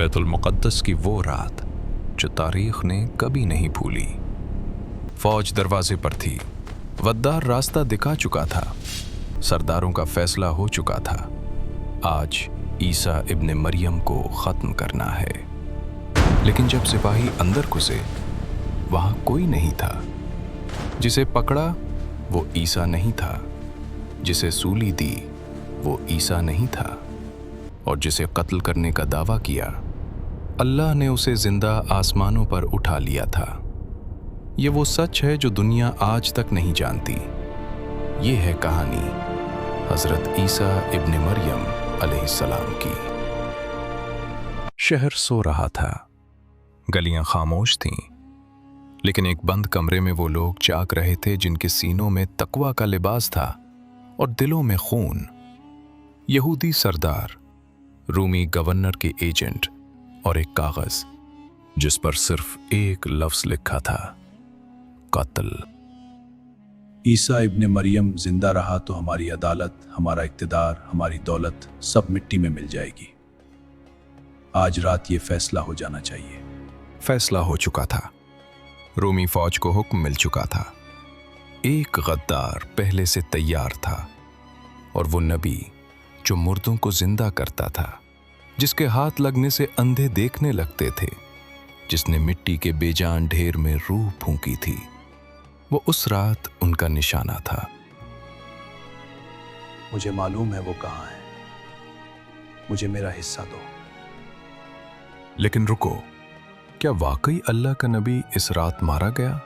बैतुल मुक़द्दस की वो रात जो तारीख़ ने कभी नहीं भूली। फ़ौज दरवाजे पर थी, गद्दार रास्ता दिखा चुका था, सरदारों का फैसला हो चुका था। आज ईसा इब्ने मरियम को ख़त्म करना है। लेकिन जब सिपाही अंदर घुसे, वहाँ कोई नहीं था। जिसे पकड़ा वो ईसा नहीं था, जिसे सूली दी वो ईसा नहीं था, और जिसे कत्ल करने का दावा किया, अल्लाह ने उसे जिंदा आसमानों पर उठा लिया था। ये वो सच है जो दुनिया आज तक नहीं जानती। ये है कहानी हज़रत ईसा इब्ने मरियम अलैहिस्सलाम की। शहर सो रहा था, गलियां खामोश थीं, लेकिन एक बंद कमरे में वो लोग जाग रहे थे जिनके सीनों में तकवा का लिबास था और दिलों में खून। यहूदी सरदार, रूमी गवर्नर के एजेंट और एक कागज जिस पर सिर्फ एक लफ्ज लिखा था, कत्ल। ईसा इब्ने मरियम जिंदा रहा तो हमारी अदालत, हमारा इक्तिदार, हमारी दौलत सब मिट्टी में मिल जाएगी। आज रात ये फैसला हो जाना चाहिए। फैसला हो चुका था। रूमी फौज को हुक्म मिल चुका था। एक गद्दार पहले से तैयार था, और वो नबी जो मुर्दों को जिंदा करता था, जिसके हाथ लगने से अंधे देखने लगते थे, जिसने मिट्टी के बेजान ढेर में रूह फूंकी थी, वो उस रात उनका निशाना था। मुझे मालूम है वो कहाँ है, मुझे मेरा हिस्सा दो। लेकिन रुको, क्या वाकई अल्लाह का नबी इस रात मारा गया?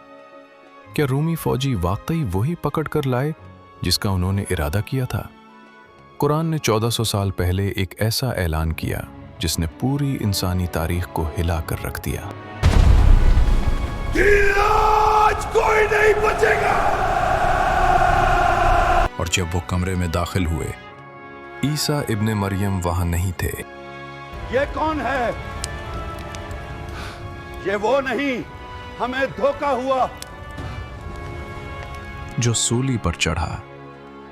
क्या रूमी फौजी वाकई वही पकड़ कर लाए जिसका उन्होंने इरादा किया था? कुरान ने 1400 साल पहले एक ऐसा ऐलान किया जिसने पूरी इंसानी तारीख को हिला कर रख दिया। आज कोई नहीं बचेगा। और जब वो कमरे में दाखिल हुए, ईसा इब्ने मरियम वहां नहीं थे। ये कौन है? ये वो नहीं, हमें धोखा हुआ। जो सूली पर चढ़ा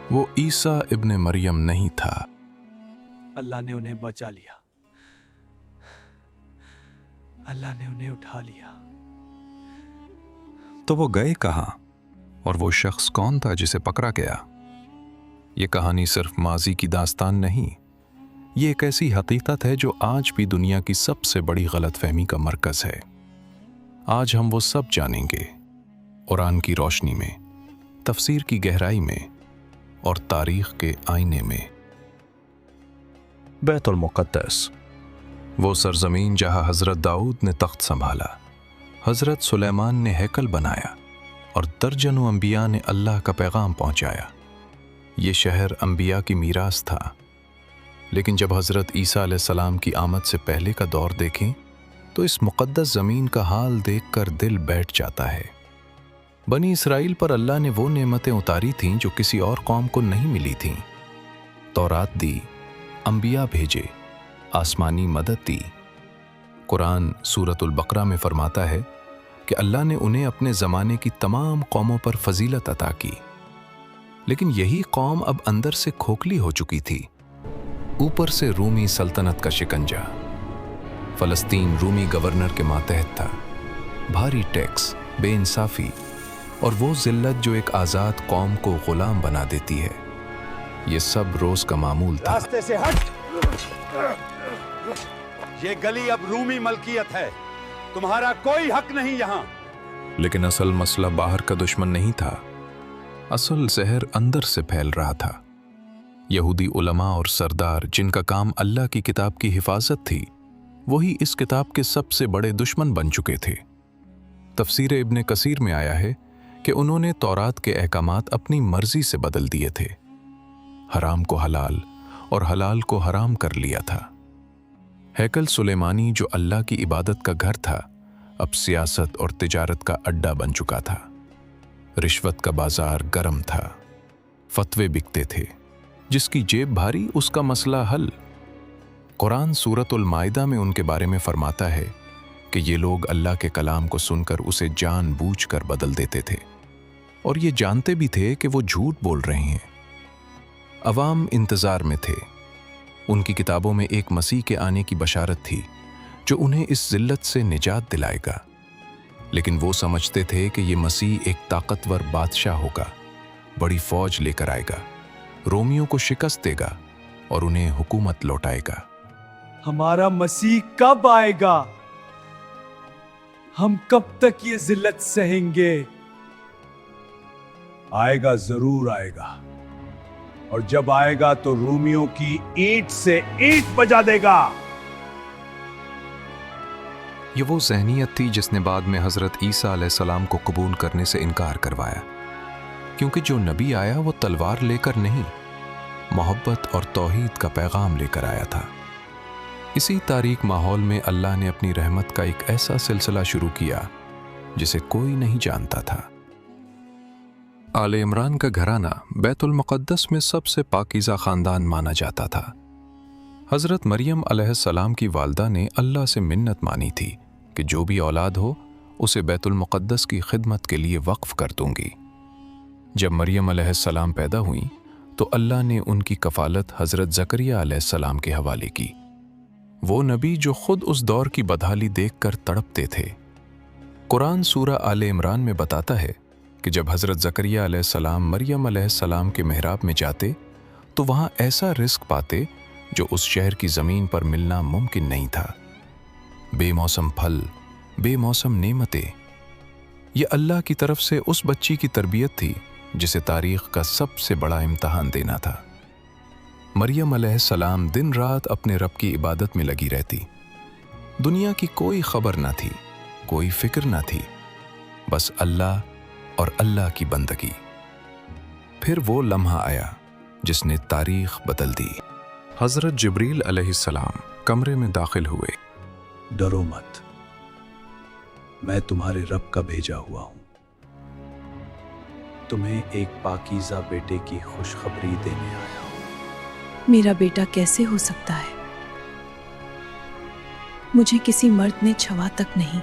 वो ईसा इब्ने मरियम नहीं था। अल्लाह ने उन्हें बचा लिया, अल्लाह ने उन्हें उठा लिया। तो वो गए कहां, और वो शख्स कौन था जिसे पकड़ा गया? ये कहानी सिर्फ माजी की दास्तान नहीं, ये एक ऐसी हकीकत है जो आज भी दुनिया की सबसे बड़ी गलतफहमी का मरकज है। आज हम वो सब जानेंगे, कुरान की रोशनी में, तफसीर की गहराई में और तारीख के आईने में। बैतुल मुक़द्दस, वो सरजमीन जहां हज़रत दाऊद ने तख्त संभाला, हज़रत सुलेमान ने हैकल बनाया और दर्जनों अंबिया ने अल्लाह का पैगाम पहुंचाया। ये शहर अंबिया की मीरास था। लेकिन जब हज़रत ईसा अलैहिस्सलाम की आमद से पहले का दौर देखें तो इस मुक़द्दस ज़मीन का हाल देखकर दिल बैठ जाता है। बनी इसराइल पर अल्लाह ने वो नेमतें उतारी थीं जो किसी और कौम को नहीं मिली थीं। तौरात दी, अंबिया भेजे, आसमानी मदद दी। कुरान सूरतुल बकरा में फरमाता है कि अल्लाह ने उन्हें अपने ज़माने की तमाम कौमों पर फजीलत अता की। लेकिन यही कौम अब अंदर से खोखली हो चुकी थी। ऊपर से रूमी सल्तनत का शिकंजा। फ़लस्तीन रूमी गवर्नर के मातहत था। भारी टैक्स, बेइंसाफ़ी और वो जिल्लत जो एक आज़ाद कौम को गुलाम बना देती है, ये सब रोज़ का मामूल था। रास्ते से हट। ये गली अब रूमी मलकियत है, तुम्हारा कोई हक नहीं यहाँ। लेकिन असल मसला बाहर का दुश्मन नहीं था, असल जहर अंदर से फैल रहा था। यहूदी उलमा और सरदार जिनका काम अल्लाह की किताब की हिफाजत थी, वही इस किताब के सबसे बड़े दुश्मन बन चुके थे। तफसीर इब्ने कसीर में आया है कि उन्होंने तौरात के अहकामात अपनी मर्जी से बदल दिए थे। हराम को हलाल और हलाल को हराम कर लिया था। हैकल सुलेमानी जो अल्लाह की इबादत का घर था, अब सियासत और तिजारत का अड्डा बन चुका था। रिश्वत का बाजार गर्म था, फतवे बिकते थे, जिसकी जेब भारी उसका मसला हल। कुरान सूरतुल माइदा में उनके बारे में फरमाता है कि ये लोग अल्लाह के कलाम को सुनकर उसे जानबूझकर बदल देते थे, और ये जानते भी थे कि वो झूठ बोल रहे हैं। अवाम इंतज़ार में थे। उनकी किताबों में एक मसीह के आने की बशारत थी جو انہیں اس ذلت سے نجات دلائے گا۔ لیکن وہ سمجھتے تھے کہ یہ مسیح ایک طاقتور بادشاہ ہوگا، بڑی فوج لے کر آئے گا، رومیوں کو شکست دے گا اور انہیں حکومت لوٹائے گا۔ ہمارا مسیح کب آئے گا؟ ہم کب تک یہ ذلت سہیں گے؟ آئے گا، ضرور آئے گا، اور جب آئے گا تو رومیوں کی اینٹ سے اینٹ بجا دے گا۔ یہ وہ ذہنیت تھی جس نے بعد میں حضرت عیسیٰ علیہ السلام کو قبول کرنے سے انکار کروایا، کیونکہ جو نبی آیا وہ تلوار لے کر نہیں، محبت اور توحید کا پیغام لے کر آیا تھا۔ اسی تاریک ماحول میں اللہ نے اپنی رحمت کا ایک ایسا سلسلہ شروع کیا جسے کوئی نہیں جانتا تھا۔ آل عمران کا گھرانہ بیت المقدس میں سب سے پاکیزہ خاندان مانا جاتا تھا۔ حضرت مریم علیہ السلام کی والدہ نے اللہ سے منت مانی تھی کہ جو بھی اولاد ہو اسے بیت المقدس کی خدمت کے لیے وقف کر دوں گی۔ جب مریم علیہ السلام پیدا ہوئیں تو اللہ نے ان کی کفالت حضرت زکریا علیہ السلام کے حوالے کی، وہ نبی جو خود اس دور کی بدحالی دیکھ کر تڑپتے تھے۔ قرآن سورہ آل عمران میں بتاتا ہے کہ جب حضرت زکریا علیہ السلام مریم علیہ السلام کے محراب میں جاتے تو وہاں ایسا رزق پاتے جو اس شہر کی زمین پر ملنا ممکن نہیں تھا۔ بے موسم پھل، بے موسم نعمتیں، یہ اللہ کی طرف سے اس بچی کی تربیت تھی جسے تاریخ کا سب سے بڑا امتحان دینا تھا۔ مریم علیہ السلام دن رات اپنے رب کی عبادت میں لگی رہتی، دنیا کی کوئی خبر نہ تھی، کوئی فکر نہ تھی، بس اللہ اور اللہ کی بندگی۔ پھر وہ لمحہ آیا جس نے تاریخ بدل دی۔ حضرت جبریل علیہ السلام کمرے میں داخل ہوئے۔ ڈرو مت، میں تمہارے رب کا بھیجا ہوا ہوں، تمہیں ایک پاکیزہ بیٹے کی خوشخبری دینے آیا ہوں۔ میرا بیٹا کیسے ہو سکتا ہے؟ مجھے کسی مرد نے چھوا تک نہیں،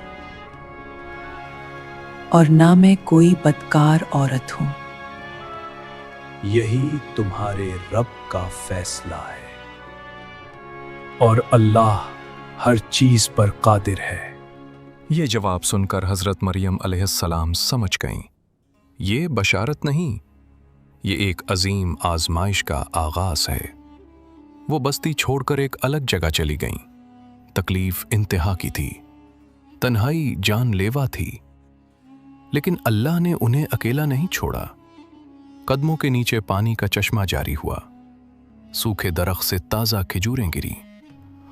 اور نہ میں کوئی بدکار عورت ہوں۔ یہی تمہارے رب کا فیصلہ ہے، اور اللہ ہر چیز پر قادر ہے۔ یہ جواب سن کر حضرت مریم علیہ السلام سمجھ گئیں، یہ بشارت نہیں، یہ ایک عظیم آزمائش کا آغاز ہے۔ وہ بستی چھوڑ کر ایک الگ جگہ چلی گئیں۔ تکلیف انتہا کی تھی، تنہائی جان لیوا تھی، لیکن اللہ نے انہیں اکیلا نہیں چھوڑا۔ قدموں کے نیچے پانی کا چشمہ جاری ہوا، سوکھے درخت سے تازہ کھجوریں گری،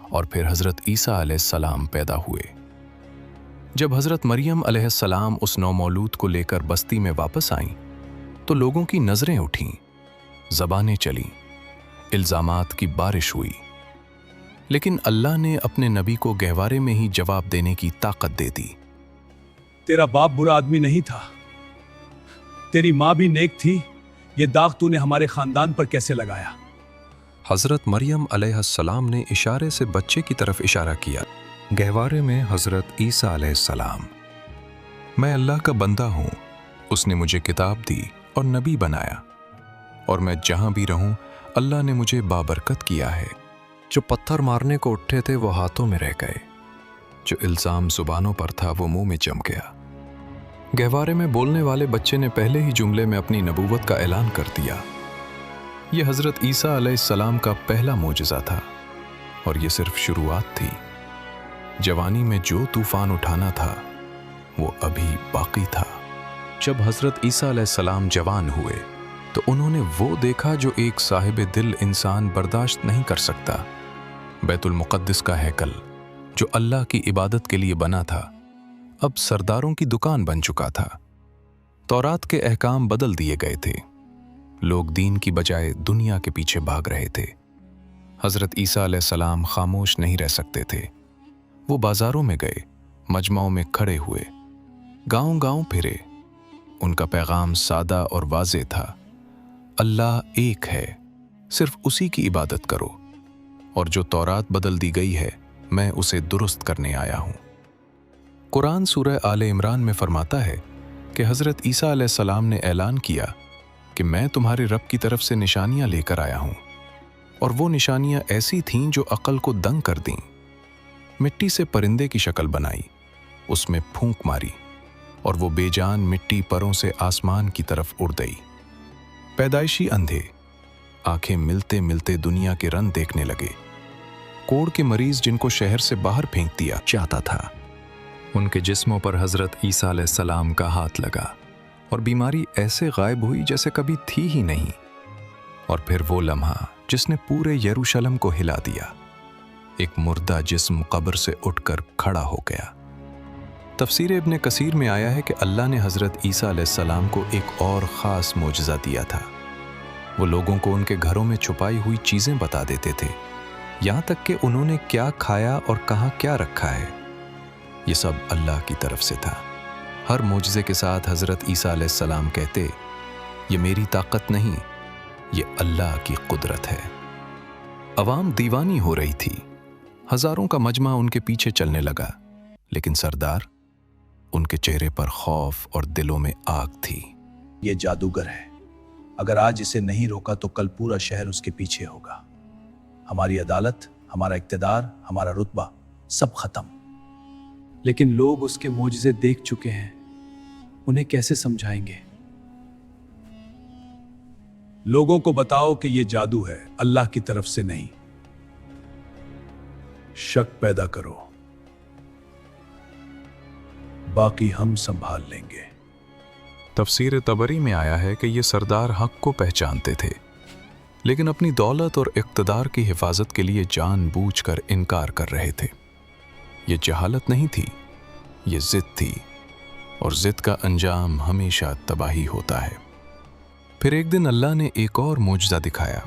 اور پھر حضرت عیسیٰ علیہ السلام پیدا ہوئے۔ جب حضرت مریم علیہ السلام اس نومولود کو لے کر بستی میں واپس آئیں تو لوگوں کی نظریں اٹھیں، زبانیں چلیں، الزامات کی بارش ہوئی، لیکن اللہ نے اپنے نبی کو گہوارے میں ہی جواب دینے کی طاقت دے دی۔ تیرا باپ برا آدمی نہیں تھا، تیری ماں بھی نیک تھی، یہ داغ تو نے ہمارے خاندان پر کیسے لگایا؟ حضرت مریم علیہ السلام نے اشارے سے بچے کی طرف اشارہ کیا۔ گہوارے میں حضرت عیسیٰ علیہ السلام، میں اللہ کا بندہ ہوں، اس نے مجھے کتاب دی اور نبی بنایا، اور میں جہاں بھی رہوں اللہ نے مجھے بابرکت کیا ہے۔ جو پتھر مارنے کو اٹھے تھے وہ ہاتھوں میں رہ گئے، جو الزام زبانوں پر تھا وہ منہ میں جم گیا۔ گہوارے میں بولنے والے بچے نے پہلے ہی جملے میں اپنی نبوت کا اعلان کر دیا۔ یہ حضرت عیسیٰ علیہ السلام کا پہلا معجزہ تھا، اور یہ صرف شروعات تھی۔ جوانی میں جو طوفان اٹھانا تھا وہ ابھی باقی تھا۔ جب حضرت عیسیٰ علیہ السلام جوان ہوئے تو انہوں نے وہ دیکھا جو ایک صاحب دل انسان برداشت نہیں کر سکتا۔ بیت المقدس کا ہیکل جو اللہ کی عبادت کے لیے بنا تھا اب سرداروں کی دکان بن چکا تھا۔ تورات کے احکام بدل دیے گئے تھے، لوگ دین کی بجائے دنیا کے پیچھے بھاگ رہے تھے۔ حضرت عیسیٰ علیہ السلام خاموش نہیں رہ سکتے تھے، وہ بازاروں میں گئے، مجمعوں میں کھڑے ہوئے، گاؤں گاؤں پھرے۔ ان کا پیغام سادہ اور واضح تھا، اللہ ایک ہے، صرف اسی کی عبادت کرو، اور جو تورات بدل دی گئی ہے میں اسے درست کرنے آیا ہوں۔ قرآن سورہ آل عمران میں فرماتا ہے کہ حضرت عیسیٰ علیہ السلام نے اعلان کیا کہ میں تمہارے رب کی طرف سے نشانیاں لے کر آیا ہوں، اور وہ نشانیاں ایسی تھیں جو عقل کو دنگ کر دیں۔ मिट्टी से परिंदे की शक्ल बनाई, उसमें फूंक मारी और वो बेजान मिट्टी परों से आसमान की तरफ उड़ गई। पैदाइशी अंधे आंखें मिलते मिलते दुनिया के रंग देखने लगे। कोढ़ के मरीज जिनको शहर से बाहर फेंक दिया जाता था, उनके जिस्मों पर हजरत ईसा अलैहिस्सलाम का हाथ लगा और बीमारी ऐसे गायब हुई जैसे कभी थी ही नहीं। और फिर वो लम्हा जिसने पूरे यरूशलेम को हिला दिया, एक मुर्दा जिस्म कब्र से उठकर खड़ा हो गया। तफसीर इब्ने कसीर में आया है कि अल्लाह ने हजरत ईसा अलैहिस्सलाम को एक और ख़ास मोजज़ा दिया था। वो लोगों को उनके घरों में छुपाई हुई चीज़ें बता देते थे, यहाँ तक कि उन्होंने क्या खाया और कहाँ क्या रखा है। ये सब अल्लाह की तरफ से था। हर मोजज़े के साथ हजरत ईसा अलैहिस्सलाम कहते, ये मेरी ताकत नहीं, ये अल्लाह की कुदरत है। अवाम दीवानी हो रही थी, हजारों का मजमा उनके पीछे चलने लगा, लेकिन सरदार, उनके चेहरे पर खौफ और दिलों में आग थी। ये जादूगर है, अगर आज इसे नहीं रोका तो कल पूरा शहर उसके पीछे होगा। हमारी अदालत, हमारा इक्तदार, हमारा रुतबा सब खत्म। लेकिन लोग उसके मोजज़े देख चुके हैं, उन्हें कैसे समझाएंगे? लोगों को बताओ कि ये जादू है, अल्लाह की तरफ से नहीं। शक पैदा करो, बाकी हम संभाल लेंगे। तफसीर तबरी में आया है कि ये सरदार हक को पहचानते थे, लेकिन अपनी दौलत और इक़्तिदार की हिफाजत के लिए जानबूझकर इनकार कर रहे थे। ये जहालत नहीं थी, ये ज़िद थी, और ज़िद का अंजाम हमेशा तबाही होता है। फिर एक दिन अल्लाह ने एक और मोजज़ा दिखाया,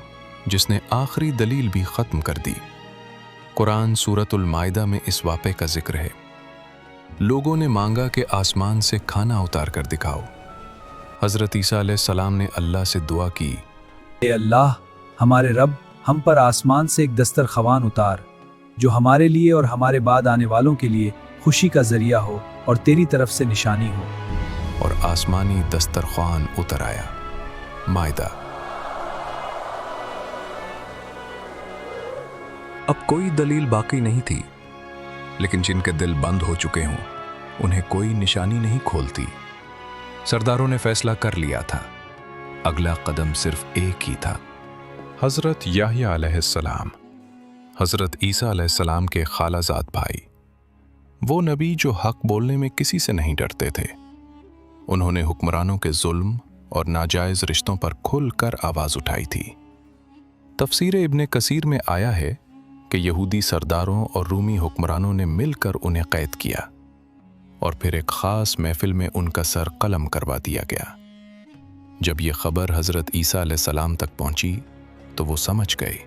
जिसने आखिरी दलील भी ख़त्म कर दी। कुरान सूरतुल माइदा में इस वाक़े का जिक्र है। लोगों ने मांगा कि आसमान से खाना उतार कर दिखाओ। हज़रत ईसा अलैहिस्सलाम ने अल्लाह से दुआ की, ए अल्लाह, हमारे रब, हम पर आसमान से एक दस्तरख़वान उतार, जो हमारे लिए और हमारे बाद आने वालों के लिए खुशी का ज़रिया हो और तेरी तरफ से निशानी हो। और आसमानी दस्तरख़्वान उतर आया। माइदा। अब कोई दलील बाकी नहीं थी, लेकिन जिनके दिल बंद हो चुके हों, उन्हें कोई निशानी नहीं खोलती। सरदारों ने फैसला कर लिया था, अगला कदम सिर्फ एक ही था। हज़रत याह्या अलैहिस्सलाम, हज़रत ईसा अलैहिस्सलाम के खालाजाद भाई, वो नबी जो हक बोलने में किसी से नहीं डरते थे। उन्होंने हुक्मरानों के जुल्म और नाजायज़ रिश्तों पर खुलकर आवाज़ उठाई थी। तफसीर इब्ने कसीर में आया है कि यहूदी सरदारों और रूमी हुक्मरानों ने मिलकर उन्हें कैद किया और फिर एक ख़ास महफिल में उनका सर कलम करवा दिया गया। जब ये खबर हज़रत ईसा अलैहिस्सलाम तक पहुंची तो वो समझ गए,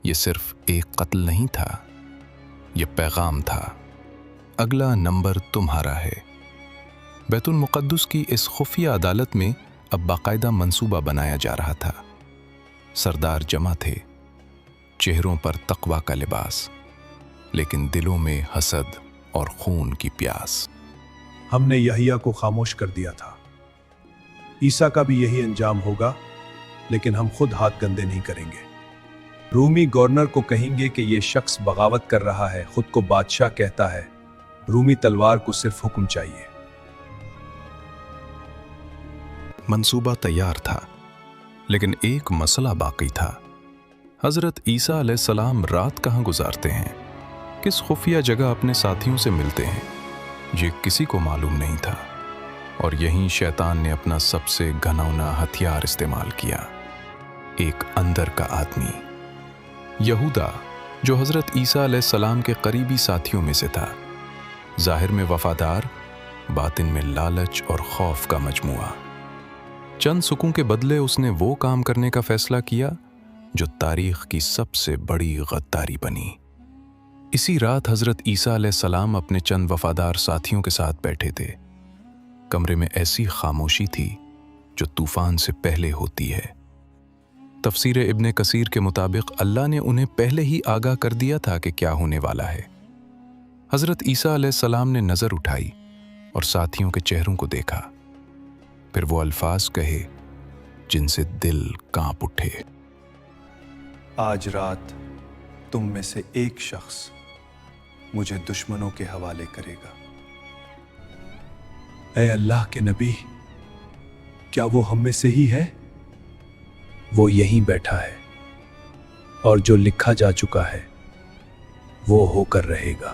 ये सिर्फ एक कत्ल नहीं था, ये पैगाम था, अगला नंबर तुम्हारा है। बैतुल मुक़द्दस की इस खुफिया अदालत में अब बाकायदा मंसूबा बनाया जा रहा था। सरदार जमा थे, चेहरों पर तक़वा का लिबास, लेकिन दिलों में हसद और खून की प्यास। हमने यहिया को खामोश कर दिया था, ईसा का भी यही अंजाम होगा, लेकिन हम खुद हाथ गंदे नहीं करेंगे। रूमी गवर्नर को कहेंगे कि यह शख्स बगावत कर रहा है, खुद को बादशाह कहता है, रूमी तलवार को सिर्फ हुक्म चाहिए। मंसूबा तैयार था, लेकिन एक मसला बाकी था। हज़रत ईसा अलैहिस्सलाम रात कहाँ गुजारते हैं, किस खुफिया जगह अपने साथियों से मिलते हैं, ये किसी को मालूम नहीं था। और यहीं शैतान ने अपना सबसे घिनौना हथियार इस्तेमाल किया, एक अंदर का आदमी, यहूदा, जो हज़रत ईसा अलैहिस्सलाम के करीबी साथियों में से था। ज़ाहिर में वफादार, बातिन में लालच और खौफ का मजमुआ। चंद सुकून के बदले उसने वो काम करने का फैसला किया जो तारीख की सबसे बड़ी गद्दारी बनी। इसी रात हज़रत ईसा अलैहिस्सलाम अपने चंद वफादार साथियों के साथ बैठे थे। कमरे में ऐसी खामोशी थी जो तूफान से पहले होती है। तफसीर इब्ने कसीर के मुताबिक अल्लाह ने उन्हें पहले ही आगाह कर दिया था कि क्या होने वाला है। हज़रत ईसा अलैहिस्सलाम ने नज़र उठाई और साथियों के चेहरों को देखा, फिर वो अल्फाज कहे जिनसे दिल कांप उठे। आज रात तुम में से एक शख्स मुझे दुश्मनों के हवाले करेगा। ऐ अल्लाह के नबी, क्या वो हम में से ही है? वो यहीं बैठा है और जो लिखा जा चुका है वो होकर रहेगा।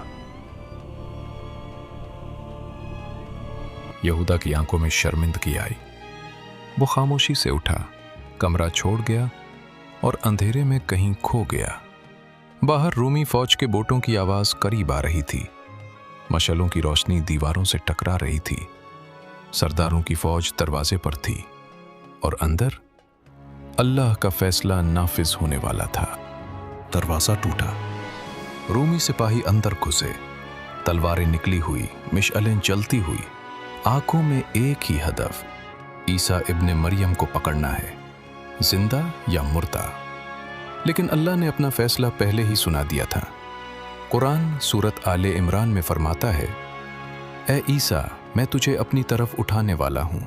यहूदा की आंखों में शर्मिंदगी आई। वो खामोशी से उठा, कमरा छोड़ गया और अंधेरे में कहीं खो गया। बाहर रूमी फौज के बोटों की आवाज करीब आ रही थी। मशालों की रोशनी दीवारों से टकरा रही थी। सरदारों की फौज दरवाजे पर थी और अंदर अल्लाह का फैसला नाफिज होने वाला था। दरवाजा टूटा। रूमी सिपाही अंदर घुसे। तलवारें निकली हुई, मिशअलें जलती हुई, आंखों में एक ही हदफ, ईसा इब्ने मरियम को पकड़ना है, जिंदा या मुर्दा। लेकिन अल्लाह ने अपना फैसला पहले ही सुना दिया था। कुरान सूरत आले इमरान में फरमाता है, ए ईसा, मैं तुझे अपनी तरफ उठाने वाला हूं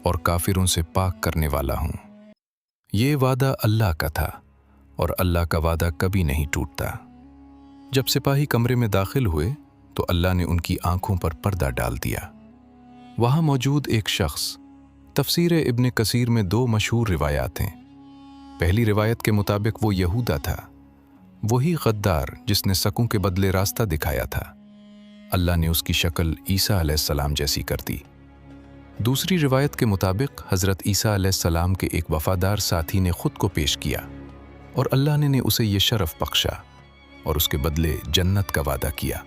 और काफिरों से पाक करने वाला हूं। ये वादा अल्लाह का था और अल्लाह का वादा कभी नहीं टूटता। जब सिपाही कमरे में दाखिल हुए तो अल्लाह ने उनकी आंखों पर पर्दा डाल दिया। वहां मौजूद एक शख्स, तफसीर इब्ने कसीर में 2 मशहूर रिवायात हैं। पहली रिवायत के मुताबिक वो यहूदा था, वही गद्दार जिसने सकूं के बदले रास्ता दिखाया था। अल्लाह ने उसकी शक्ल ईसा अलैहिस्सलाम जैसी कर दी। दूसरी रिवायत के मुताबिक हज़रत ईसा अलैहिस्सलाम के एक वफादार साथी ने खुद को पेश किया और अल्लाह ने उसे ये शरफ बख्शा और उसके बदले जन्नत का वादा किया।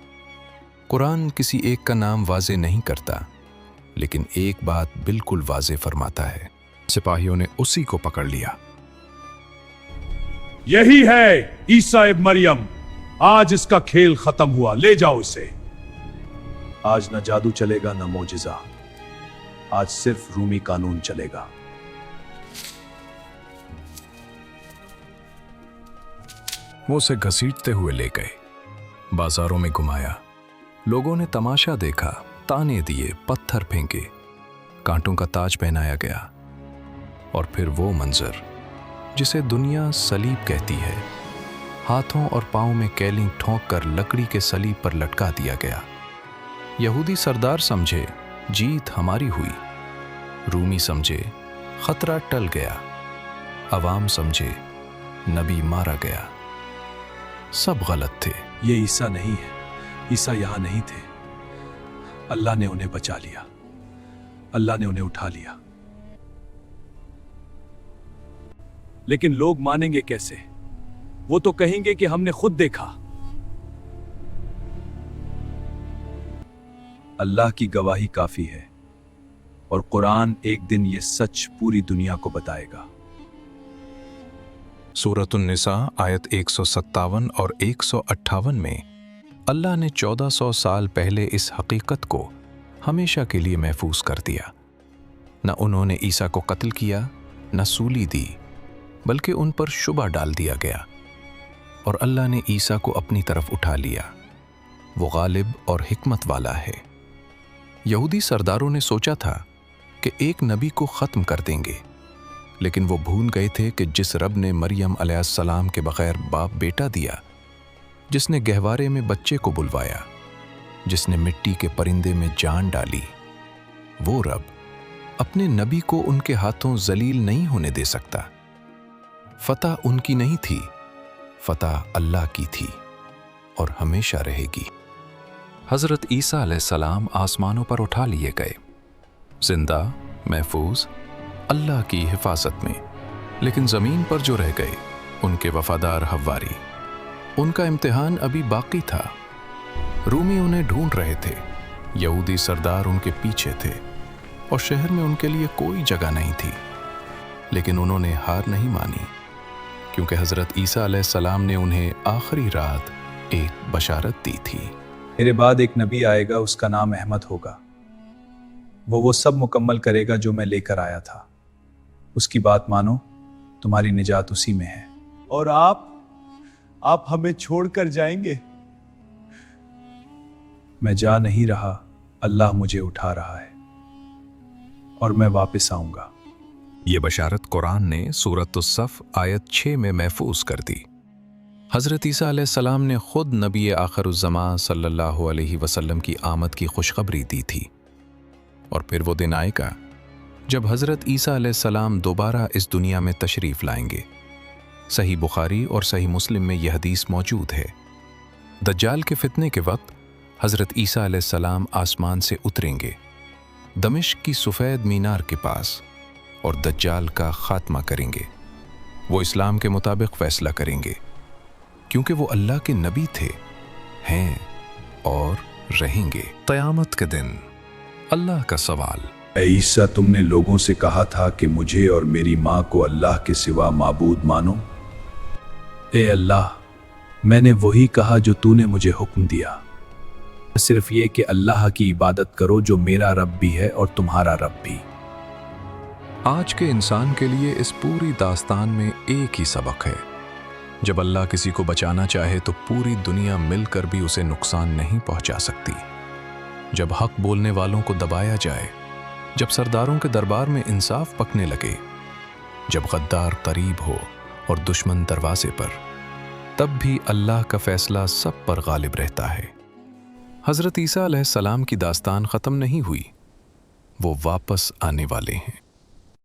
कुरान किसी एक का नाम वाजे नहीं करता, लेकिन एक बात बिल्कुल वाजे फरमाता है। सिपाहियों ने उसी को पकड़ लिया। यही है ईसा इब्न मरियम, आज इसका खेल खत्म हुआ, ले जाओ इसे। आज न जादू चलेगा न मोजिजा, आज सिर्फ रूमी कानून चलेगा। वो उसे घसीटते हुए ले गए, बाजारों में घुमाया। लोगों ने तमाशा देखा, ताने दिए, पत्थर फेंके, कांटों का ताज पहनाया गया। और फिर वो मंजर जिसे दुनिया सलीब कहती है, हाथों और पांव में कैलिंग ठोंक कर लकड़ी के सलीब पर लटका दिया गया। यहूदी सरदार समझे जीत हमारी हुई, रूमी समझे खतरा टल गया, अवाम समझे नबी मारा गया। सब गलत थे। ये ईसा नहीं है, ईसा यहां नहीं थे। अल्लाह ने उन्हें बचा लिया, अल्लाह ने उन्हें उठा लिया। लेकिन लोग मानेंगे कैसे? वो तो कहेंगे कि हमने खुद देखा। अल्लाह की गवाही काफी है और कुरान एक दिन ये सच पूरी दुनिया को बताएगा। सूरतुन निसा आयत 157 और 158 में अल्लाह ने 1400 साल पहले इस हकीकत को हमेशा के लिए महफूज कर दिया। न उन्होंने ईसा को कत्ल किया, न सूली दी, बल्कि उन पर शुबा डाल दिया गया और अल्लाह ने ईसा को अपनी तरफ उठा लिया। वो गालिब और हिकमत वाला है। यहूदी सरदारों ने सोचा था कि एक नबी को ख़त्म कर देंगे, लेकिन वो भूल गए थे कि जिस रब ने मरियम अलैहिस्सलाम के बगैर बाप बेटा दिया, जिसने गहवारे में बच्चे को बुलवाया, जिसने मिट्टी के परिंदे में जान डाली, वो रब अपने नबी को उनके हाथों जलील नहीं होने दे सकता। फतह उनकी नहीं थी, फतह अल्लाह की थी और हमेशा रहेगी। हज़रत ईसा अलैहिस्सलाम आसमानों पर उठा लिए गए, जिंदा, महफूज, अल्लाह की हिफाजत में। लेकिन ज़मीन पर जो रह गए, उनके वफादार हव्वारी, उनका इम्तिहान अभी बाकी था। रूमी उन्हें ढूंढ रहे थे, यहूदी सरदार उनके पीछे थे और शहर में उनके लिए कोई जगह नहीं थी। लेकिन उन्होंने हार नहीं मानी, क्योंकि हज़रत ईसा अलैहिस्सलाम ने उन्हें आखिरी रात एक बशारत दी थी। मेरे बाद एक नबी आएगा, उसका नाम अहमद होगा। वो सब मुकम्मल करेगा जो मैं लेकर आया था। उसकी बात मानो, तुम्हारी निजात उसी में है। और आप हमें छोड़कर जाएंगे? मैं जा नहीं रहा, अल्लाह मुझे उठा रहा है और मैं वापस आऊंगा। ये बशारत कुरान ने सूरत सफ आयत 6 में महफूज कर दी। حضرت عیسیٰ علیہ السلام نے خود نبی آخر الزمان صلی اللہ علیہ وسلم کی آمد کی خوشخبری دی تھی، اور پھر وہ دن آئے گا جب حضرت عیسیٰ علیہ السلام دوبارہ اس دنیا میں تشریف لائیں گے۔ صحیح بخاری اور صحیح مسلم میں یہ حدیث موجود ہے۔ دجال کے فتنے کے وقت حضرت عیسیٰ علیہ السلام آسمان سے اتریں گے دمشق کی سفید مینار کے پاس، اور دجال کا خاتمہ کریں گے۔ وہ اسلام کے مطابق فیصلہ کریں گے، کیونکہ وہ اللہ کے نبی تھے، ہیں اور رہیں گے۔ قیامت کے دن اللہ کا سوال: اے عیسیٰ، تم نے لوگوں سے کہا تھا کہ مجھے اور میری ماں کو اللہ کے سوا معبود مانو۔ اے اللہ، میں نے وہی کہا جو تو نے مجھے حکم دیا، صرف یہ کہ اللہ کی عبادت کرو جو میرا رب بھی ہے اور تمہارا رب بھی۔ آج کے انسان کے لیے اس پوری داستان میں ایک ہی سبق ہے: جب اللہ کسی کو بچانا چاہے تو پوری دنیا مل کر بھی اسے نقصان نہیں پہنچا سکتی۔ جب حق بولنے والوں کو دبایا جائے، جب سرداروں کے دربار میں انصاف پکنے لگے، جب غدار قریب ہو اور دشمن دروازے پر، تب بھی اللہ کا فیصلہ سب پر غالب رہتا ہے۔ حضرت عیسیٰ علیہ السلام کی داستان ختم نہیں ہوئی، وہ واپس آنے والے ہیں۔